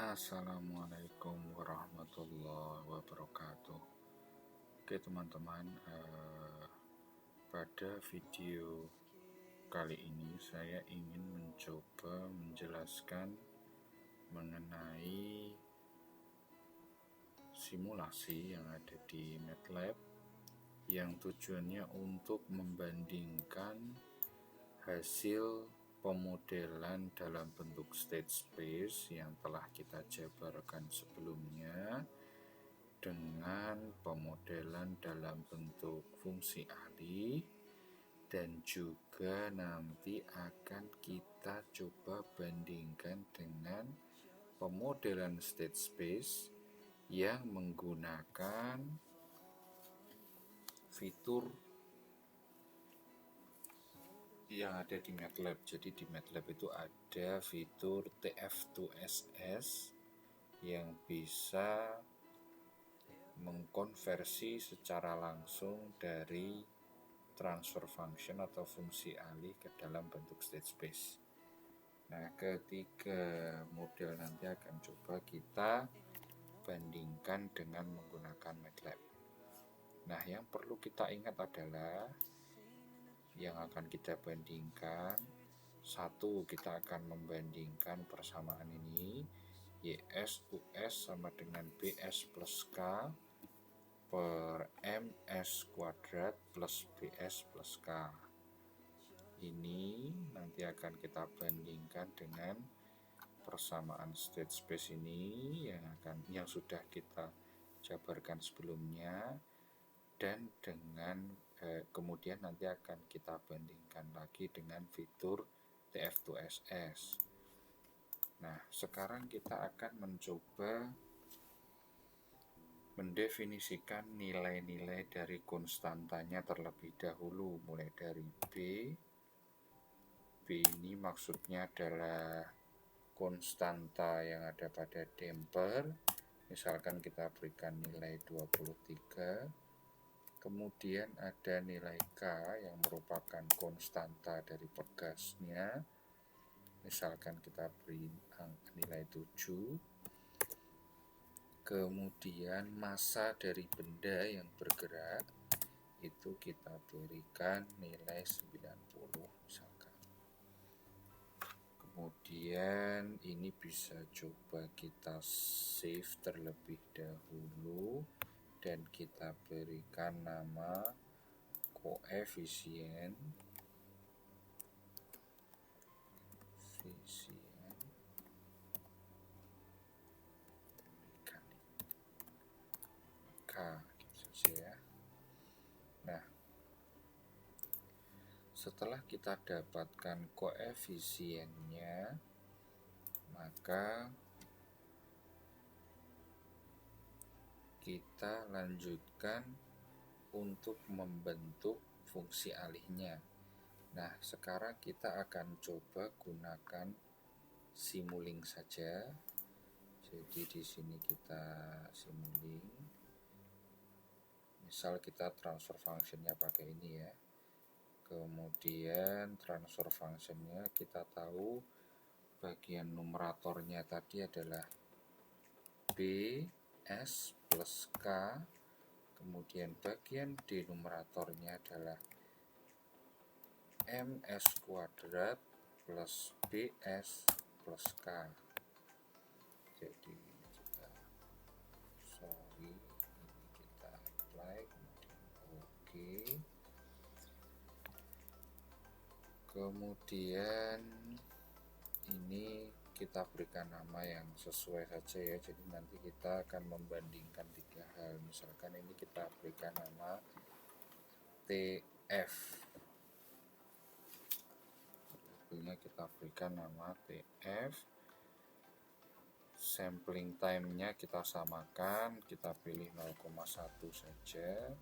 Assalamualaikum warahmatullahi wabarakatuh. Oke teman-teman, pada video kali ini saya ingin mencoba menjelaskan mengenai simulasi yang ada di MATLAB yang tujuannya untuk membandingkan hasil pemodelan dalam bentuk state space yang telah kita jabarkan sebelumnya dengan pemodelan dalam bentuk fungsi alih, dan juga nanti akan kita coba bandingkan dengan pemodelan state space yang menggunakan fitur yang ada di MATLAB. Jadi di MATLAB itu ada fitur TF2SS yang bisa mengkonversi secara langsung dari transfer function atau fungsi alih ke dalam bentuk state space. Nah, ketiga model nanti akan coba kita bandingkan dengan menggunakan MATLAB. Nah, yang perlu kita ingat adalah yang akan kita bandingkan, satu, kita akan membandingkan persamaan ini, YS US sama dengan BS plus K per MS kuadrat plus BS plus K. Ini nanti akan kita bandingkan dengan persamaan state space ini yang sudah kita jabarkan sebelumnya, dan dengan kemudian nanti akan kita bandingkan lagi dengan fitur TF2SS. Nah, sekarang kita akan mencoba mendefinisikan nilai-nilai dari konstantanya terlebih dahulu, mulai dari B. B ini maksudnya adalah konstanta yang ada pada damper. Misalkan kita berikan nilai 23. Kemudian ada nilai K yang merupakan konstanta dari pegasnya. Misalkan kita beri nilai 7. Kemudian massa dari benda yang bergerak itu kita berikan nilai 90 misalkan. Kemudian ini bisa coba kita save terlebih dahulu dan kita berikan nama koefisien K gitu saja ya. Nah, setelah kita dapatkan koefisiennya, maka kita lanjutkan untuk membentuk fungsi alihnya. Nah, sekarang kita akan coba gunakan Simulink saja. Jadi di sini kita Simulink. Misal kita transfer functionnya pakai ini ya. Kemudian transfer functionnya kita tahu bagian numeratornya tadi adalah B S plus K, kemudian bagian denominatornya adalah MS kuadrat plus BS plus K. Jadi ini kita apply, kemudian OK. Kemudian ini kita berikan nama yang sesuai saja ya. Jadi nanti kita akan membandingkan tiga hal. Misalkan ini kita berikan nama TF. Ini kita berikan nama TF. Sampling time-nya kita samakan, kita pilih 0,1 saja.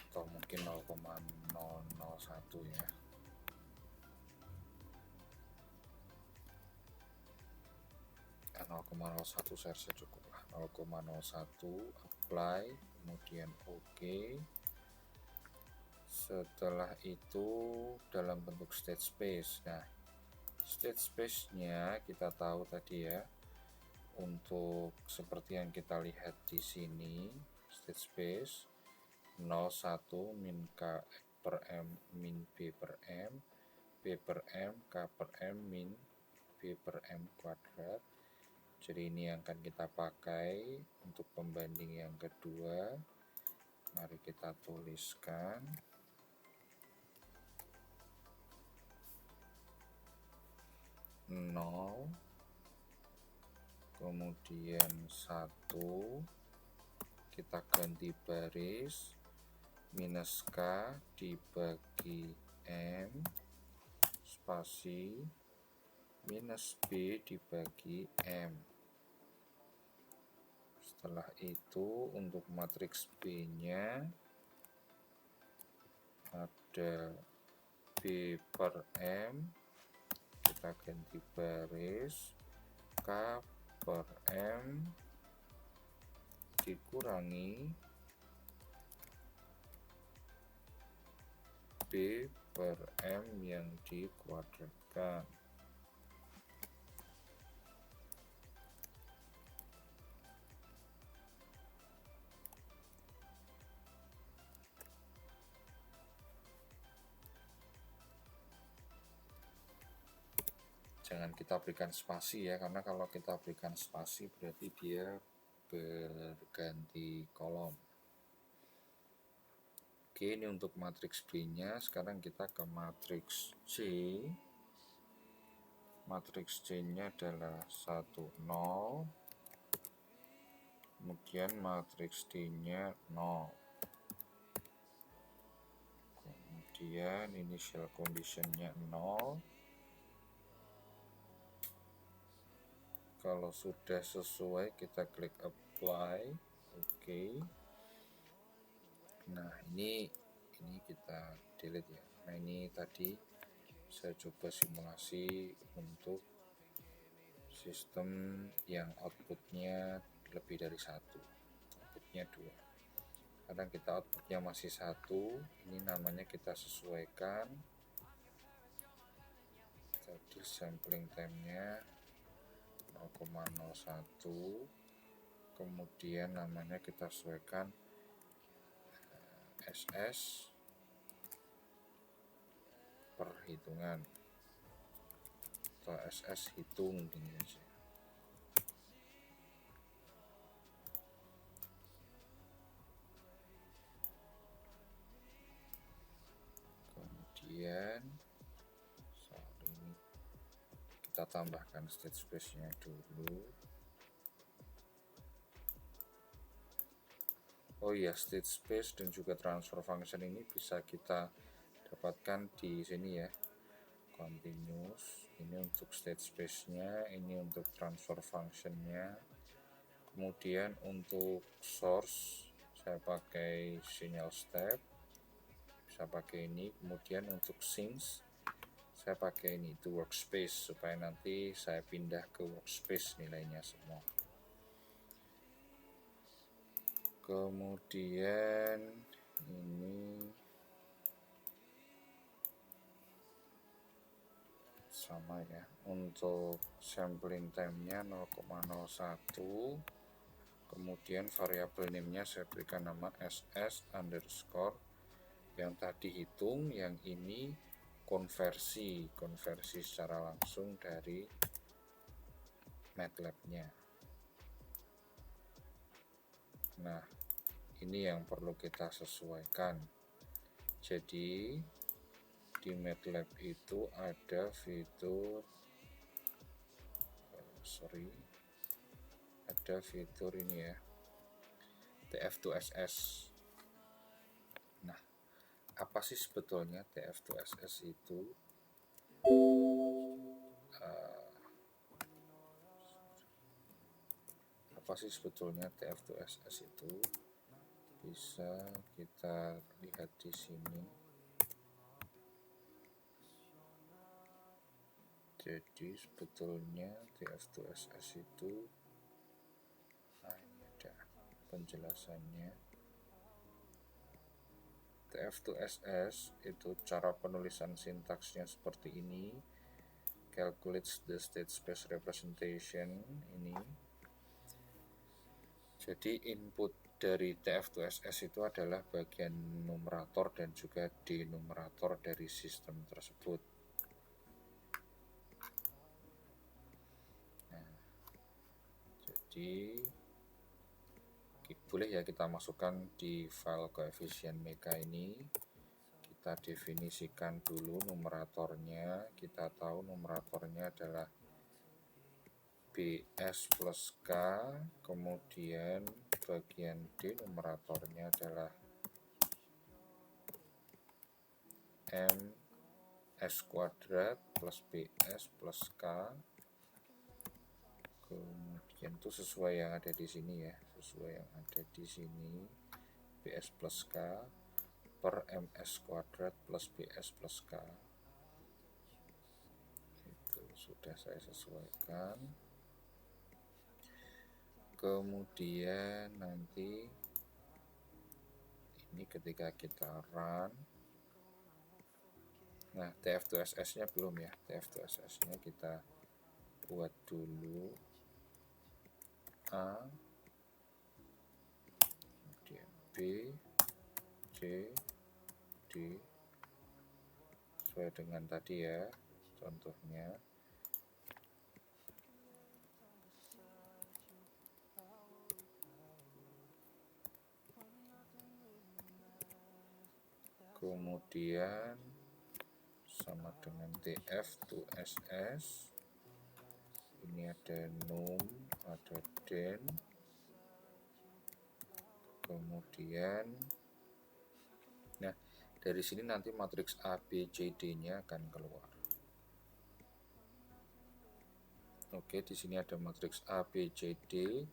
Atau mungkin 0,001 ya. Ya 0,01 saja cukup lah. 0,01 apply, kemudian OK. Setelah itu dalam bentuk state space. Nah, State space-nya kita tahu tadi ya, untuk seperti yang kita lihat di sini, state space 01 min K per M min B per M, B per M, K per M min B per M kuadrat. Jadi ini yang akan kita pakai untuk pembanding yang kedua. Mari kita tuliskan. Nol, kemudian 1, kita ganti baris, minus K dibagi M, spasi, minus B dibagi M. Setelah itu untuk matriks B-nya ada B per M, kita ganti baris, K per M dikurangi B per M yang dikuadratkan. Jangan kita berikan spasi ya, karena kalau kita berikan spasi berarti dia berganti kolom. Oke, ini untuk matriks B-nya. Sekarang kita ke matriks C. Matriks C-nya adalah 1, 0. Kemudian matriks D-nya 0. Kemudian initial condition-nya 0. Kalau sudah sesuai, kita klik apply. Oke. Nah, ini kita delete ya. Nah, ini tadi saya coba simulasi untuk sistem yang outputnya lebih dari 1, outputnya 2. Kadang kita outputnya masih 1, ini namanya kita sesuaikan. Tadi sampling time-nya 0,01, kemudian namanya kita sesuaikan SS perhitungan atau SS hitung gini aja. Kemudian soal ini kita tambahkan state space-nya dulu. Oh iya, state space dan juga transfer function ini bisa kita dapatkan di sini ya. Continuous, ini untuk state space-nya, ini untuk transfer function-nya. Kemudian untuk source saya pakai sinyal step, bisa pakai ini. Kemudian untuk sinks saya pakai ini, itu workspace, supaya nanti saya pindah ke workspace nilainya semua. Kemudian ini sama ya, untuk sampling time-nya 0,01, kemudian variabel name-nya saya berikan nama ss underscore, yang tadi hitung, yang ini konversi secara langsung dari MATLAB-nya. Nah, ini yang perlu kita sesuaikan. Jadi di MATLAB itu ada fitur ini ya, TF2SS. Nah, apa sih sebetulnya TF2SS itu? Apa sih sebetulnya TF2SS itu? Bisa kita lihat di sini. Jadi sebetulnya TF2SS itu, nah ini ada penjelasannya. TF2SS itu cara penulisan sintaksnya seperti ini. calculates the state space representation ini. Jadi input dari TF2SS itu adalah bagian numerator dan juga denumerator dari sistem tersebut. Nah, jadi boleh ya kita masukkan di file koefisien mega ini. Kita definisikan dulu numeratornya. Kita tahu numeratornya adalah BS plus K, kemudian bagian denumeratornya adalah MS kuadrat plus BS plus K. Kemudian itu sesuai yang ada di sini ya, sesuai yang ada di sini, BS plus K per MS kuadrat plus BS plus K. Itu sudah saya sesuaikan. Kemudian nanti ini ketika kita run, nah TF2SS nya belum ya, TF2SS nya kita buat dulu A, kemudian B, C, D, sesuai dengan tadi ya contohnya. Kemudian sama dengan TF2SS, ini ada num, ada den, kemudian nah dari sini nanti matriks A, B, C, D nya akan keluar. Oke, di sini ada matriks A, B, C, D.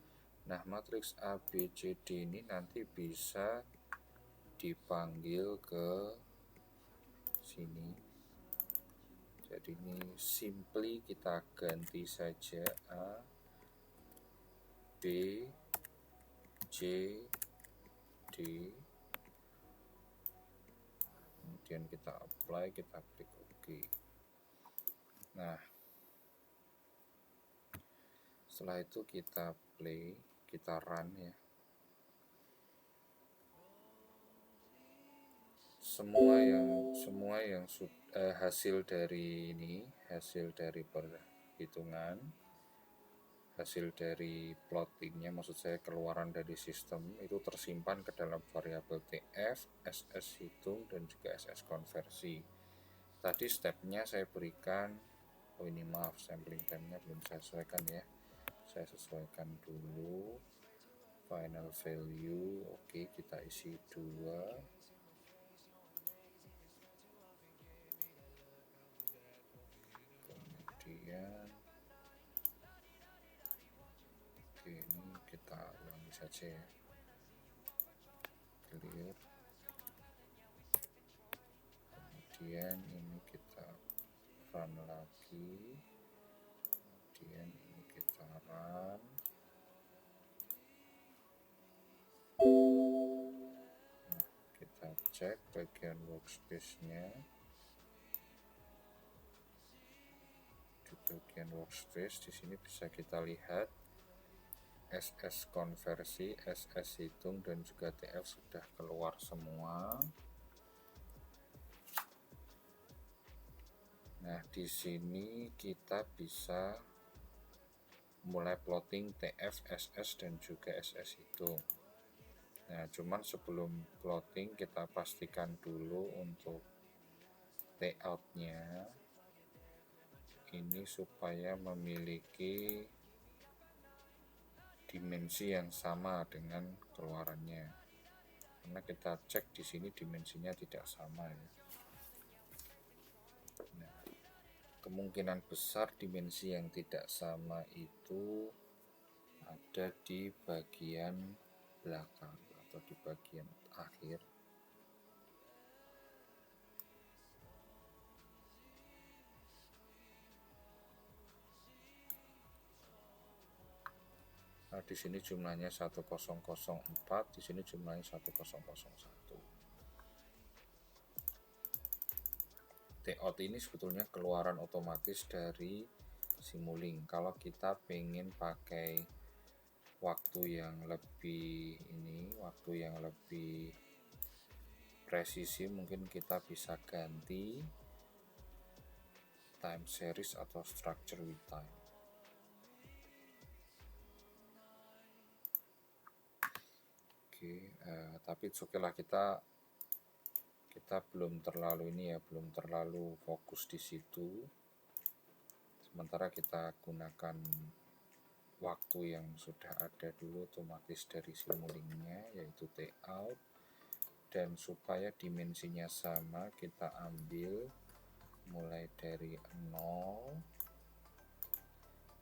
Nah, matriks A, B, C, D ini nanti bisa dipanggil ke sini. Jadi ini simply kita ganti saja A, B, C, D. Kemudian kita apply, kita klik OK. Nah, setelah itu kita play, kita run ya. Semua yang hasil dari ini, hasil dari perhitungan, hasil dari plottingnya, maksud saya keluaran dari sistem itu tersimpan ke dalam variabel TF, SS hitung dan juga SS konversi. Tadi stepnya saya berikan, oh ini maaf sampling time-nya belum saya sesuaikan ya. Saya sesuaikan dulu final value. Oke, kita isi 2. Kemudian oke, ini kita ulangi saja ya, clear. Kemudian ini kita run lagi, kemudian ini kita run. Nah, kita cek bagian workspace nya. Di bagian workspace di sini bisa kita lihat SS konversi, SS hitung dan juga TF sudah keluar semua. Nah, di sini kita bisa mulai plotting TF, SS dan juga SS hitung. Nah, cuman sebelum plotting kita pastikan dulu untuk layout-nya ini supaya memiliki dimensi yang sama dengan keluarannya. Karena kita cek di sini dimensinya tidak sama ya. Nah, kemungkinan besar dimensi yang tidak sama itu ada di bagian belakang atau di bagian akhir. Nah, di sini jumlahnya 1004, di sini jumlahnya 1001. T-out ini sebetulnya keluaran otomatis dari Simulink. Kalau kita pengen pakai waktu yang lebih presisi, mungkin kita bisa ganti time series atau structure with time. Oke, tapi oke lah, kita belum terlalu fokus di situ. Sementara kita gunakan waktu yang sudah ada dulu otomatis dari Simulink-nya, yaitu T-out. Dan supaya dimensinya sama, kita ambil mulai dari 0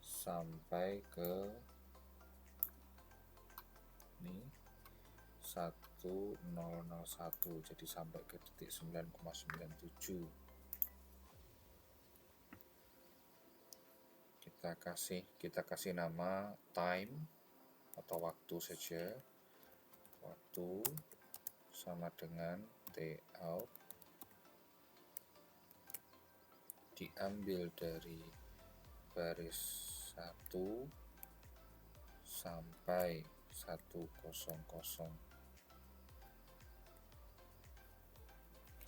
sampai ke ini 1001, jadi sampai ke detik 9,97. Kita kasih nama time atau waktu saja. Waktu sama dengan T-out diambil dari baris 1 sampai 100.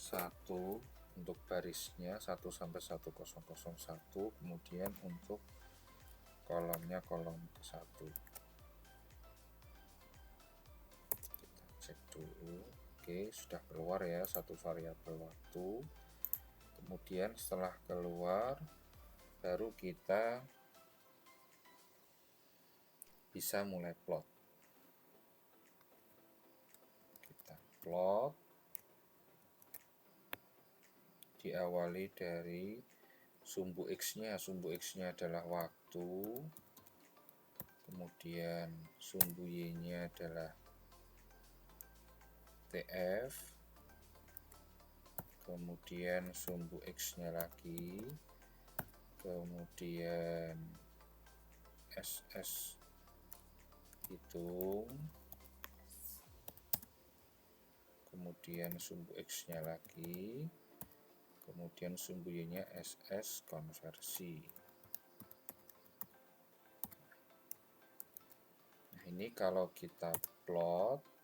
1 untuk barisnya 1 sampai 1001, kemudian untuk kolomnya kolom ke-1. Kita cek dulu. Oke, sudah keluar ya satu variabel waktu. Kemudian setelah keluar, baru kita bisa mulai plot. Kita plot, diawali dari sumbu X-nya. Sumbu X-nya adalah waktu, kemudian sumbu Y-nya adalah TF, kemudian sumbu X-nya lagi, kemudian SS hitung, kemudian sumbu X-nya lagi, kemudian sumbu Y-nya SS konversi. Nah, ini kalau kita plot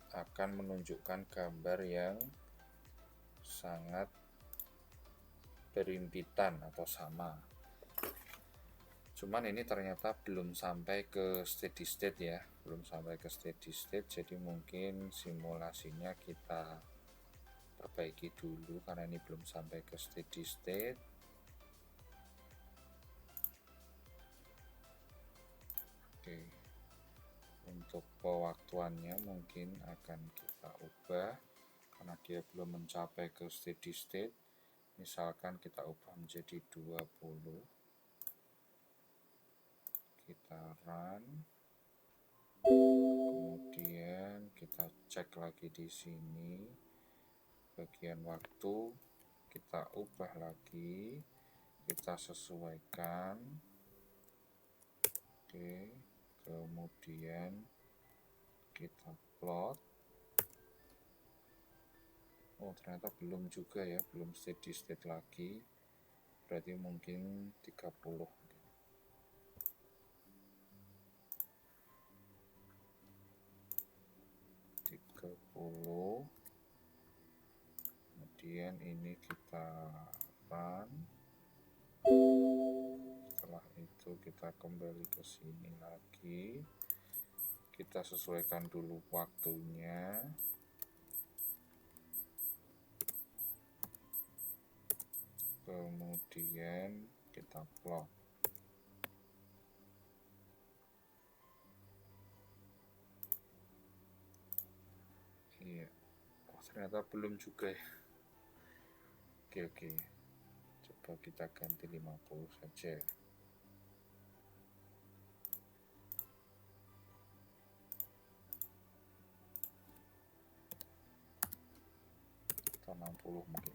akan menunjukkan gambar yang sangat berimpitan atau sama. Cuman ini ternyata belum sampai ke steady state ya, jadi mungkin simulasinya kita perbaiki dulu karena ini belum sampai ke steady state. Oke, untuk pewaktuannya mungkin akan kita ubah karena dia belum mencapai ke steady state. Misalkan kita ubah menjadi 20. Kita run, kemudian kita cek lagi di sini bagian waktu, kita ubah lagi, kita sesuaikan. Oke, kemudian kita plot. Oh, ternyata belum juga ya, belum steady state lagi, berarti mungkin 30. Kemudian ini kita run. Setelah itu kita kembali ke sini lagi, kita sesuaikan dulu waktunya, kemudian kita plot. Iya, oh, ternyata belum juga ya. Oke, coba kita ganti 50 saja. Atau 60 mungkin.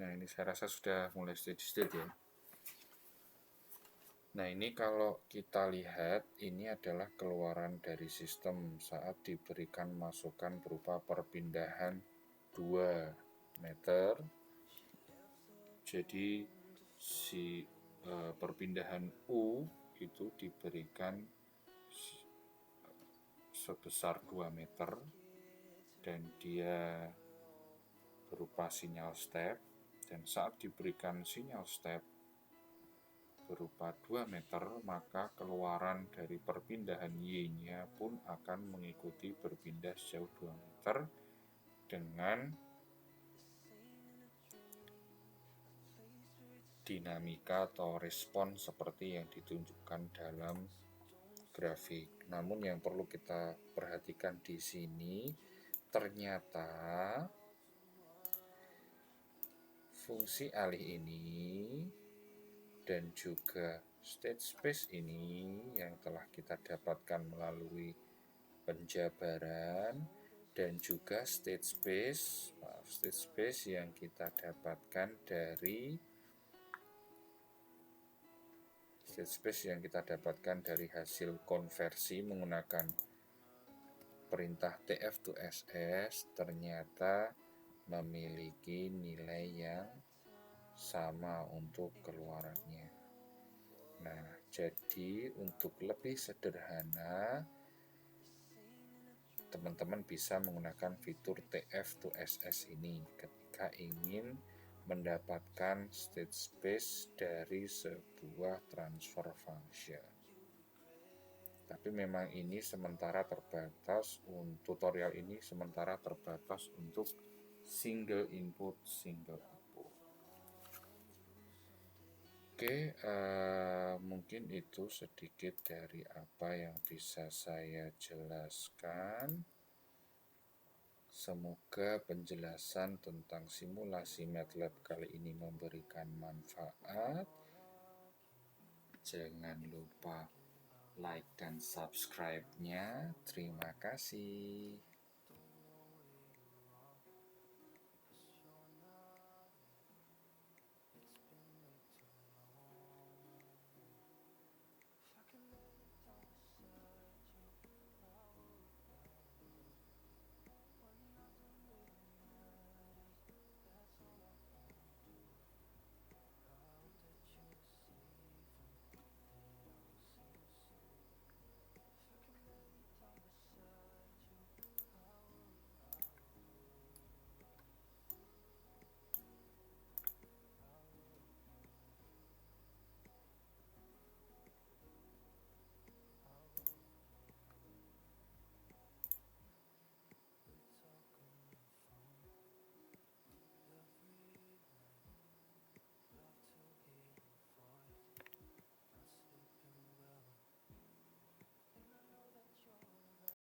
Nah, ini saya rasa sudah mulai steady state ya. Nah, ini kalau kita lihat, ini adalah keluaran dari sistem saat diberikan masukan berupa perpindahan 2 meter. Jadi si perpindahan U itu diberikan sebesar 2 meter dan dia berupa sinyal step, dan saat diberikan sinyal step berupa 2 meter, maka keluaran dari perpindahan Y-nya pun akan mengikuti berpindah sejauh 2 meter dengan dinamika atau respon seperti yang ditunjukkan dalam grafik. Namun yang perlu kita perhatikan di sini, ternyata fungsi alih ini dan juga state space ini yang telah kita dapatkan melalui penjabaran, dan juga state space yang kita dapatkan dari hasil konversi menggunakan perintah TF to SS, ternyata memiliki nilai yang sama untuk keluarannya. Nah, jadi untuk lebih sederhana, teman-teman bisa menggunakan fitur TF to SS ini ketika ingin mendapatkan state space dari sebuah transfer function. Tapi memang ini sementara terbatas, tutorial ini sementara terbatas untuk single input, single output. Oke, mungkin itu sedikit dari apa yang bisa saya jelaskan. Semoga penjelasan tentang simulasi MATLAB kali ini memberikan manfaat. Jangan lupa like dan subscribe-nya. Terima kasih.